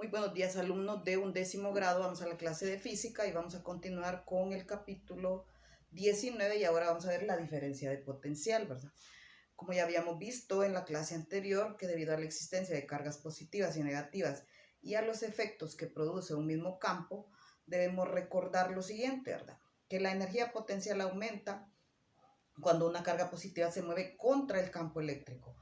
Muy buenos días, alumnos de 11º grado. Vamos a la clase de física y vamos a continuar con el capítulo 19 y ahora vamos a ver la diferencia de potencial, ¿verdad? Como ya habíamos visto en la clase anterior, que debido a la existencia de cargas positivas y negativas y a los efectos que produce un mismo campo, debemos recordar lo siguiente, ¿verdad? Que la energía potencial aumenta cuando una carga positiva se mueve contra el campo eléctrico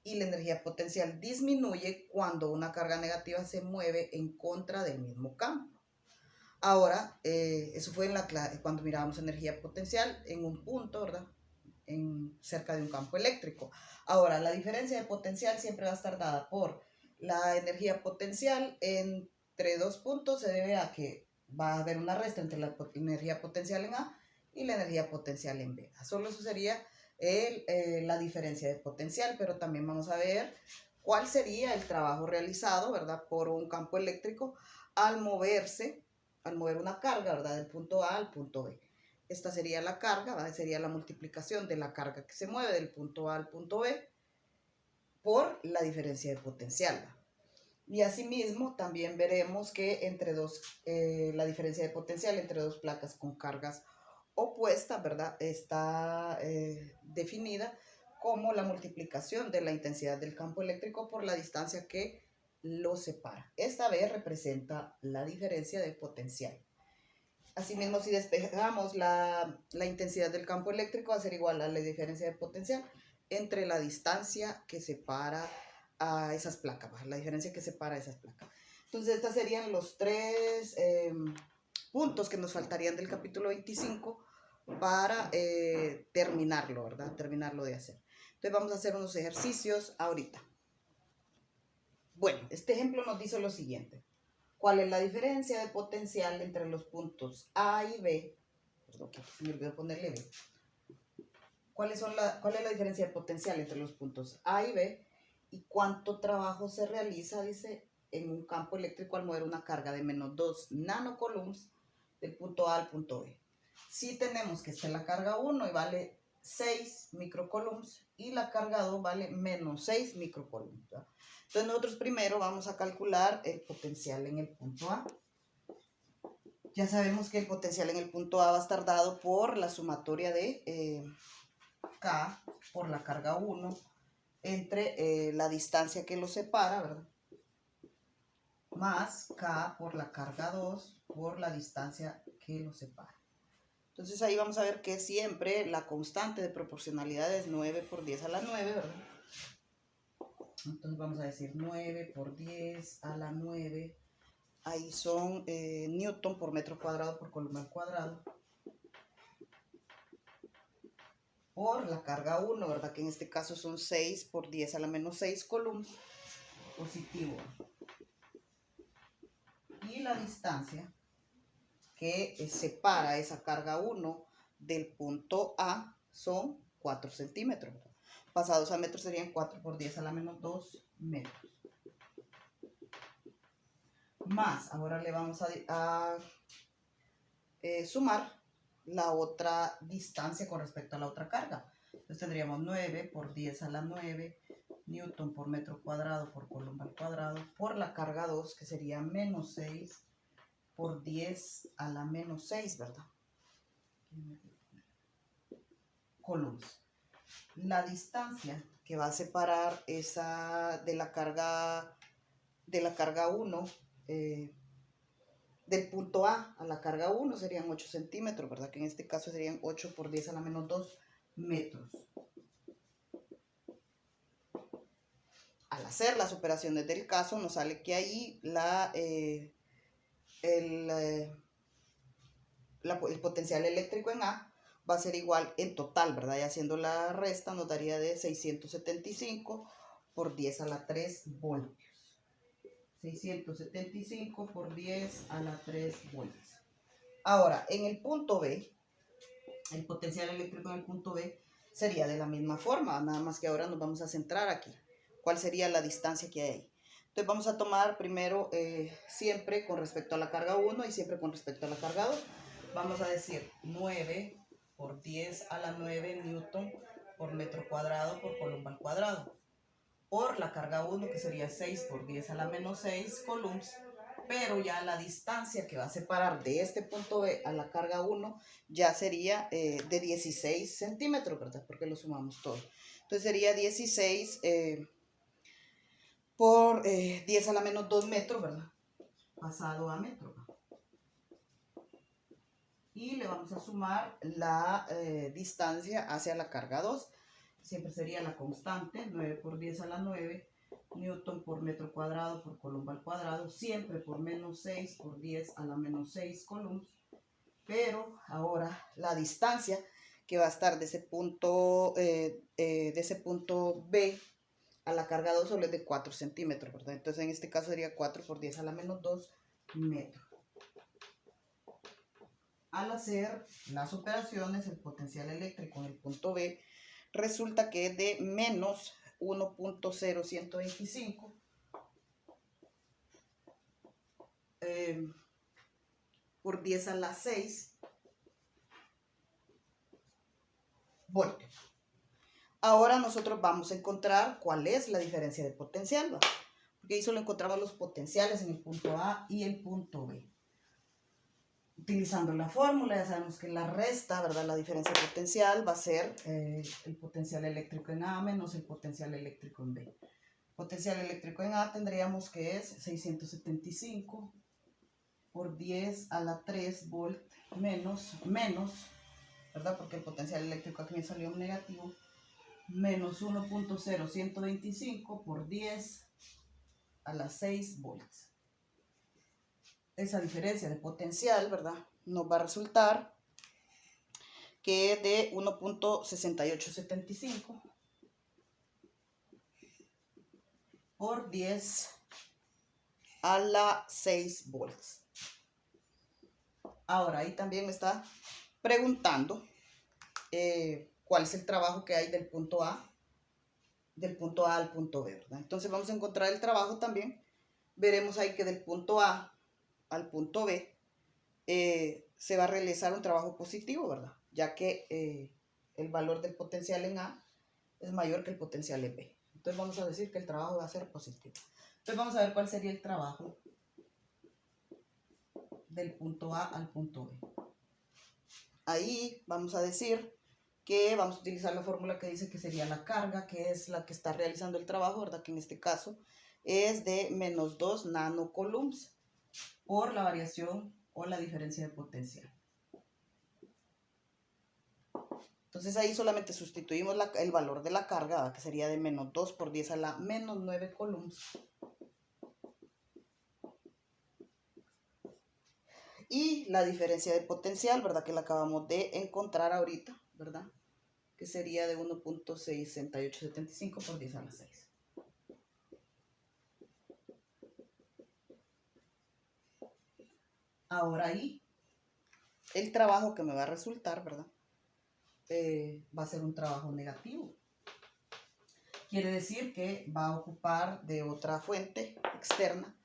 y la energía potencial disminuye cuando una carga negativa se mueve en contra del mismo campo. Ahora, eso fue en la clase, cuando mirábamos energía potencial en un punto, ¿verdad? Cerca de un campo eléctrico. Ahora, la diferencia de potencial siempre va a estar dada por la energía potencial entre dos puntos. Se debe a que va a haber una resta entre la energía potencial en A y la energía potencial en B. Solo eso sería la diferencia de potencial, pero también vamos a ver cuál sería el trabajo realizado, ¿verdad? Por un campo eléctrico al mover una carga, ¿verdad? Del punto A al punto B. Esta sería la carga, ¿verdad? Sería la multiplicación de la carga que se mueve del punto A al punto B por la diferencia de potencial, ¿verdad? Y asimismo también veremos que la diferencia de potencial entre dos placas con cargas opuestas, ¿verdad? Está definida como la multiplicación de la intensidad del campo eléctrico por la distancia que lo separa. Esta vez representa la diferencia de potencial. Asimismo, si despejamos la intensidad del campo eléctrico, va a ser igual a la diferencia de potencial entre la distancia que separa a esas placas, la diferencia que separa a esas placas. Entonces, estos serían los tres puntos que nos faltarían del capítulo 25 para terminarlo, ¿verdad? Terminarlo de hacer. Entonces, vamos a hacer unos ejercicios ahorita. Bueno, este ejemplo nos dice lo siguiente. ¿Cuál es la diferencia de potencial entre los puntos A y B? Perdón, que se me olvidó ponerle B. ¿Cuál es la diferencia de potencial entre los puntos A y B? ¿Y cuánto trabajo se realiza, dice, en un campo eléctrico al mover una carga de menos 2 nanocoulombs del punto A al punto B? Si tenemos que esta es la carga 1 y vale 6 microcoulombs y la carga 2 vale menos 6 microcoulombs, ¿verdad? Entonces nosotros primero vamos a calcular el potencial en el punto A. Ya sabemos que el potencial en el punto A va a estar dado por la sumatoria de K por la carga 1 entre la distancia que lo separa, ¿verdad? Más K por la carga 2 por la distancia que lo separa. Entonces ahí vamos a ver que siempre la constante de proporcionalidad es 9 por 10 a la 9, ¿verdad? Entonces vamos a decir 9 por 10 a la 9. Ahí son newton por metro cuadrado por columna al cuadrado. Por la carga 1, ¿verdad? Que en este caso son 6 por 10 a la menos 6 coulombs positivo. Y la distancia que separa esa carga 1 del punto A son 4 centímetros. Pasados a metros serían 4 por 10 a la menos 2 metros. Más, ahora le vamos a sumar la otra distancia con respecto a la otra carga. Entonces tendríamos 9 por 10 a la 9 newton por metro cuadrado por columna al cuadrado por la carga 2, que sería menos 6 por 10 a la menos 6, ¿verdad? Coulombs. La distancia que va a separar esa de la carga 1 del punto A la carga 1 serían 8 centímetros, ¿verdad? Que en este caso serían 8 por 10 a la menos 2 metros. Al hacer las operaciones del caso nos sale que ahí el potencial eléctrico en A va a ser igual en total, ¿verdad? Y haciendo la resta nos daría de 675 por 10 a la 3 voltios. 675 por 10 a la 3 voltios. Ahora, en el punto B, el potencial eléctrico en el punto B sería de la misma forma, nada más que ahora nos vamos a centrar aquí. ¿Cuál sería la distancia que hay ahí? Entonces vamos a tomar primero siempre con respecto a la carga 1 y siempre con respecto a la carga 2. Vamos a decir 9 por 10 a la 9 newton por metro cuadrado por columna al cuadrado. Por la carga 1, que sería 6 por 10 a la menos 6 coulombs pero ya la distancia que va a separar de este punto B a la carga 1 ya sería de 16 centímetros, ¿verdad? Porque lo sumamos todo. Entonces sería 16 por 10 a la menos 2 metros, ¿verdad? Pasado a metro. Y le vamos a sumar la distancia hacia la carga 2. Siempre sería la constante, 9 por 10 a la 9, newton por metro cuadrado por coulomb al cuadrado, siempre por menos 6 por 10 a la menos 6 coulombs. Pero ahora la distancia que va a estar de ese punto B a la carga 2 solo es de 4 centímetros, ¿verdad? Entonces en este caso sería 4 por 10 a la menos 2 metros. Al hacer las operaciones, el potencial eléctrico en el punto B resulta que es de menos 1.0125 por 10 a la 6 voltios. Ahora nosotros vamos a encontrar cuál es la diferencia de potencial, ¿va? Porque ahí solo encontramos los potenciales en el punto A y el punto B. Utilizando la fórmula, ya sabemos que la resta, ¿verdad? La diferencia de potencial va a ser el potencial eléctrico en A menos el potencial eléctrico en B. Potencial eléctrico en A tendríamos que es 675 por 10 a la 3 volt menos, ¿verdad? Porque el potencial eléctrico aquí me salió un negativo, menos 1.0125 por 10 a la 6 volts. Esa diferencia de potencial, ¿verdad? Nos va a resultar que es de 1.6875 por 10 a la 6 volts. Ahora, ahí también me está preguntando cuál es el trabajo que hay del punto A al punto B, ¿verdad? Entonces vamos a encontrar el trabajo también. Veremos ahí que del punto A al punto B se va a realizar un trabajo positivo, ¿verdad? Ya que el valor del potencial en A es mayor que el potencial en B. Entonces vamos a decir que el trabajo va a ser positivo. Entonces vamos a ver cuál sería el trabajo del punto A al punto B. Ahí vamos a decir que vamos a utilizar la fórmula que dice que sería la carga, que es la que está realizando el trabajo, ¿verdad? Que en este caso es de menos 2 nanocoulombs por la variación o la diferencia de potencial. Entonces ahí solamente sustituimos el valor de la carga, ¿verdad? Que sería de menos 2 por 10 a la menos 9 coulombs. Y la diferencia de potencial, ¿verdad? Que la acabamos de encontrar ahorita, ¿verdad? Que sería de 1.6875 por 10 a la 6. Ahora ahí, el trabajo que me va a resultar, ¿verdad? Va a ser un trabajo negativo. Quiere decir que va a ocupar de otra fuente externa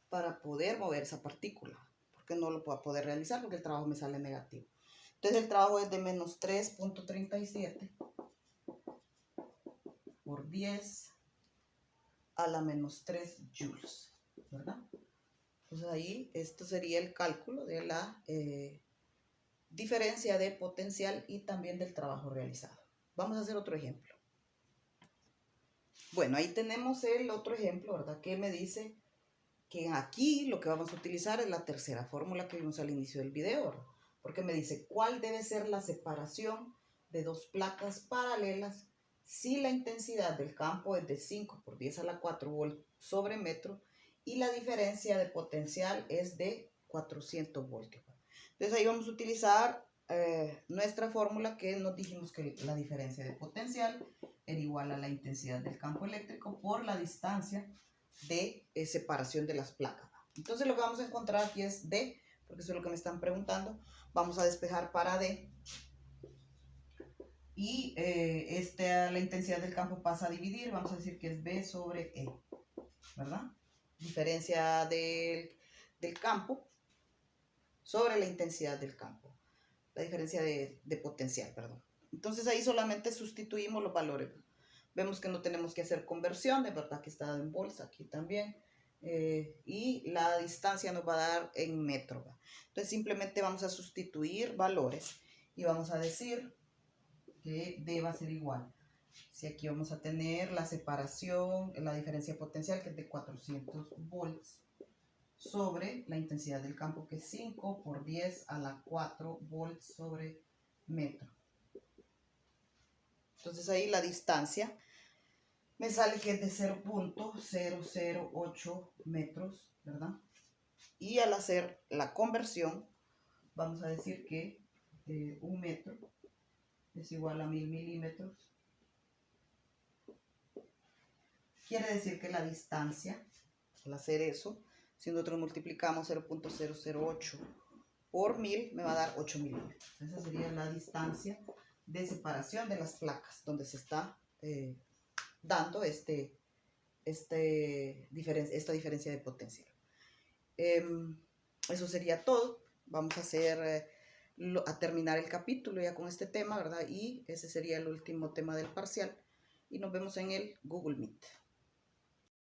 para poder mover esa partícula, porque no lo va a poder realizar porque el trabajo me sale negativo. Entonces el trabajo es de menos 3.37 por 10 a la menos 3 joules, ¿verdad? Entonces ahí esto sería el cálculo de la diferencia de potencial y también del trabajo realizado. Vamos a hacer otro ejemplo. Bueno, ahí tenemos el otro ejemplo, ¿verdad? Que me dice que aquí lo que vamos a utilizar es la tercera fórmula que vimos al inicio del video, ¿verdad? Porque me dice cuál debe ser la separación de dos placas paralelas si la intensidad del campo es de 5 por 10 a la 4 volt sobre metro y la diferencia de potencial es de 400 voltios. Entonces ahí vamos a utilizar nuestra fórmula que nos dijimos que la diferencia de potencial era igual a la intensidad del campo eléctrico por la distancia de separación de las placas. Entonces lo que vamos a encontrar aquí es D, porque eso es lo que me están preguntando. Vamos a despejar para D. Y la intensidad del campo pasa a dividir, vamos a decir que es B sobre E, ¿verdad? Diferencia del campo sobre la intensidad del campo. La diferencia de potencial, perdón. Entonces ahí solamente sustituimos los valores. Vemos que no tenemos que hacer conversiones, ¿verdad? Que está en bolsa, aquí también. y la distancia nos va a dar en metro. Entonces simplemente vamos a sustituir valores y vamos a decir que D va a ser igual. Si aquí vamos a tener la separación, la diferencia potencial que es de 400 volts sobre la intensidad del campo que es 5 por 10 a la 4 volts sobre metro. Entonces ahí la distancia me sale que es de 0.008 metros, ¿verdad? Y al hacer la conversión, vamos a decir que 1 metro es igual a 1000 milímetros. Quiere decir que la distancia, al hacer eso, si nosotros multiplicamos 0.008 por 1000, me va a dar 8 milímetros. Esa sería la distancia de separación de las placas, donde se está dando esta diferencia de potencial. Eso sería todo. Vamos a a terminar el capítulo ya con este tema, ¿verdad? Y ese sería el último tema del parcial. Y nos vemos en el Google Meet.